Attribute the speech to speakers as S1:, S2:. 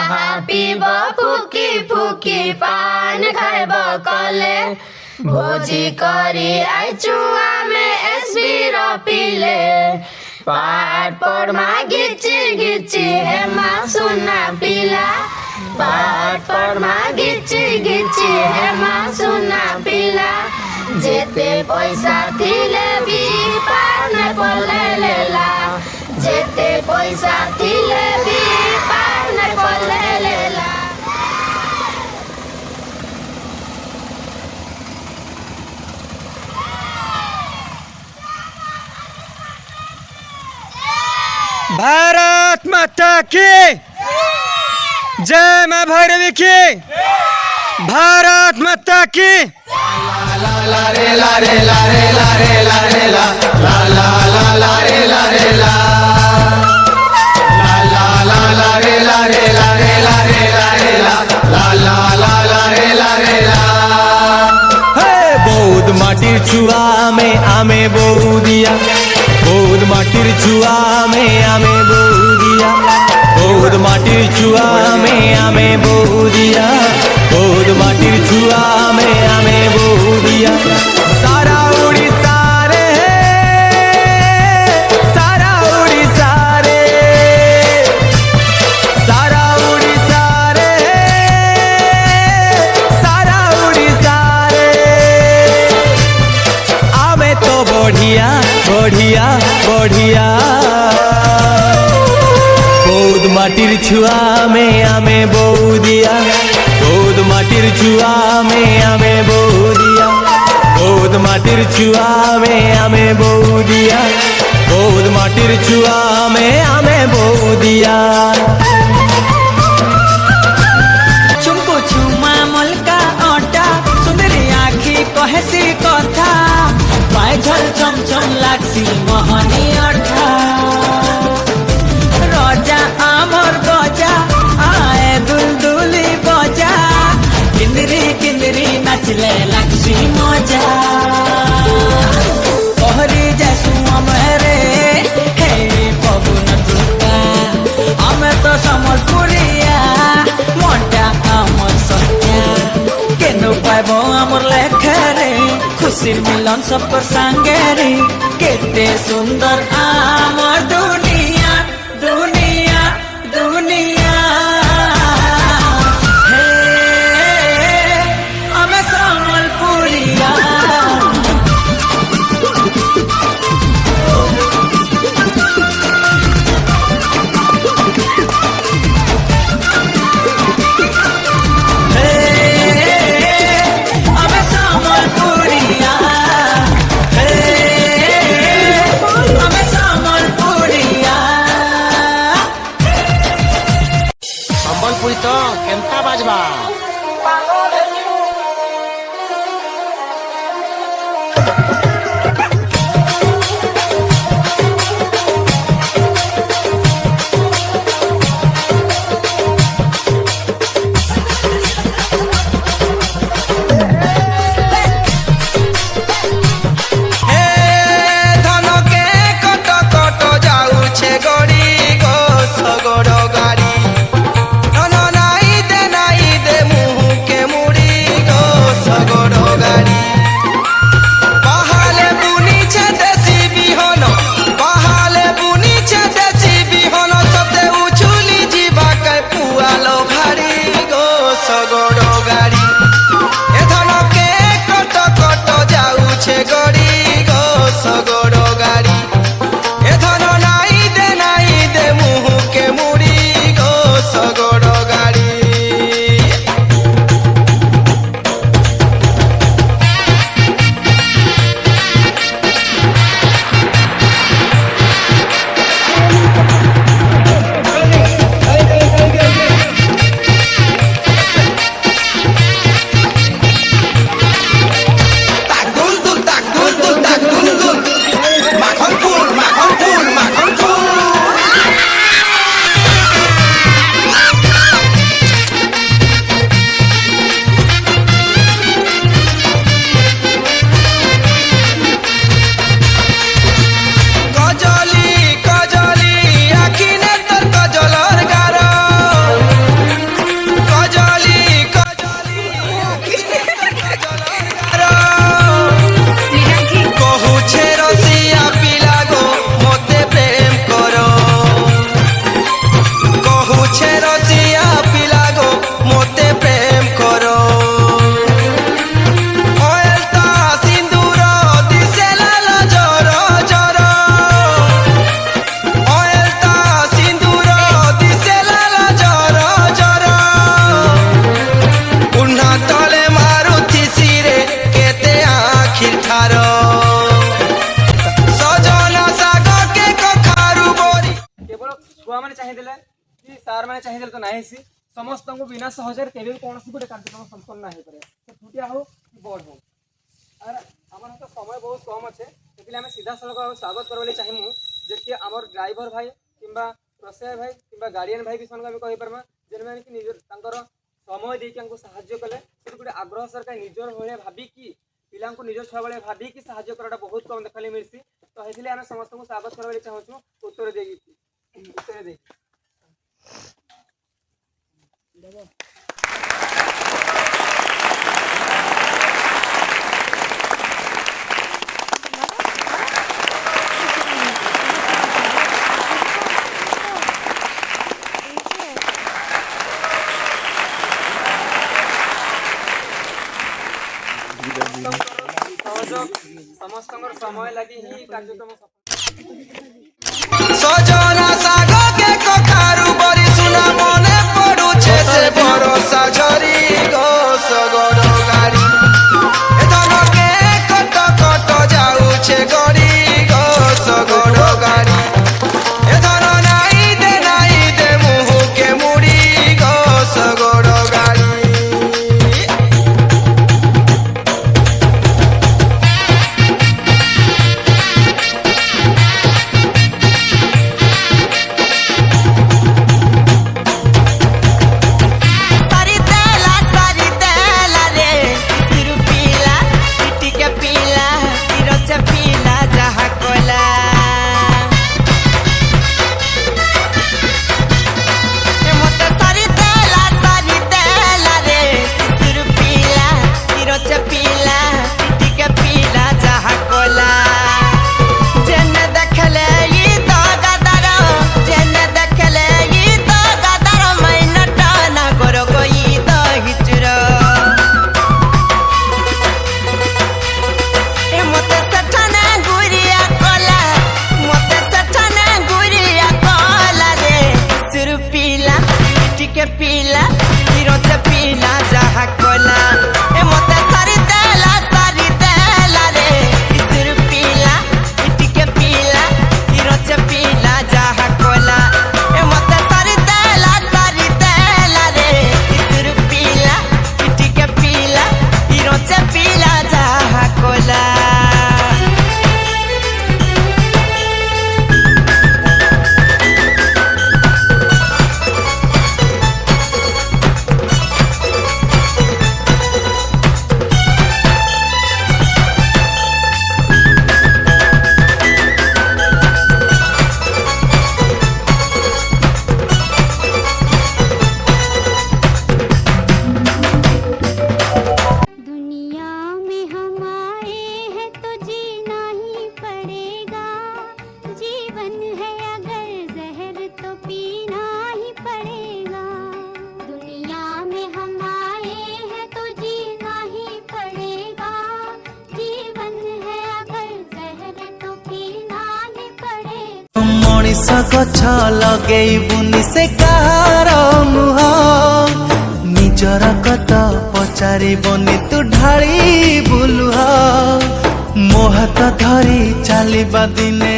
S1: चाहा पीब फुकी फुकी पान खाइब कले भोजी करी आइचु आमे एसबी र पिले पाहाड परमा गिची गिची हेमा सुना पिला पाहाड परमा गिची गिची हेमा सुना पिला जेते पैसा थिले भी पार्ने पल्ले लेला जेते पैसा थिले भी पार्ने पल्ले लेला।
S2: भारत माता की जय मां भैरवी की भारत माता की
S3: बौद्ध माटिर छुआ में आमे बौदिया बौद्ध माटिर छुआ में आमे बौदिया बौद्ध माटिर छुआ में आमे बौदिया बौद्ध माटिर छुआ में आमे बौदिया सारा उड़ीसा रे सारा उड़ीसा रे सारा उड़ीसा रे सारा उड़ीसा रे आमे तो बढ़िया बढ़िया बढ़िया बौद्ध माटिर छुआ में आमे बौदिया बौद्ध माटिर छुआ में आमे बौदिया बौद्ध माटिर छुआ में आमे बौदिया बौद्ध माटिर छुआ में आमे बौदिया
S4: चुमको छुमा मलका आटा सुंदरी आँखी कहेसी कथा पाए झल चमचम लाक्सी मोहनी अर्था रजा आमर गजा आए दुलदुली बजा किंदरी किंदरी नाचले लाक्सी मजा कहरी जैसु अमरे हे पवन दुर्गा हमें तो समलपुरिया मोटा आमर सत्या केनो पाइबो आमर लेखरे खुशी मिलन सब पर संगे रे केते सुंदर आमर दुनिया दुनिया दुनिया हे हमें समलपुरिया
S5: সম্বলপুরি তো কেমতা বাজবা
S2: जाहिसी समस्त को बिना सहजरे केबे कौन गोटे कार्यक्रम संपन्न हो पारे छुटिया हो कि बड़ हो और आम तो समय बहुत कम अच्छे से आम सीधा सड़क स्वागत करवाई चाहूँ जी आम ड्राइवर भाई कि रोसैया भाई कि गार्डियन भाई भी आम कहीपरमा जेने कि निज समय देके साहाଯ୍य कले गोटे आग्रह सरकार निजर भाई भाविकी पिला निज छुआ भाई भाविकी साहाଯ୍य कराटा बहुत कम देखा मिलसी तो ये आम समस्त को स्वागत करवाई चाहूँ उत्तर दे समस्त समय लगी ही कार्यक्रम
S3: सजना साग के कखारू बरी सुना मने पड़ुछे से भरोसा झरी गो सगड़ गाड़ी ए धन के कट कट जाउछे गड़ी गो सगड़ गाड़ी ए धन नाई दे मुहु के मुड़ी गो सगड़ गाड़ी पीला पीला जहा कोला ए मते सारी देला रे इसुर पीला इटिके पीला हिरोच पीला जहा कोला ए मते सारी देला रे इसुर पीला इटिके पीला हिरोच पीला जहा कोला मनीष गछ लगेबुनि से कार मुह निजर कत पचारिबनि तू ढाली बुलुह मो हाथ धरी चलवा दिने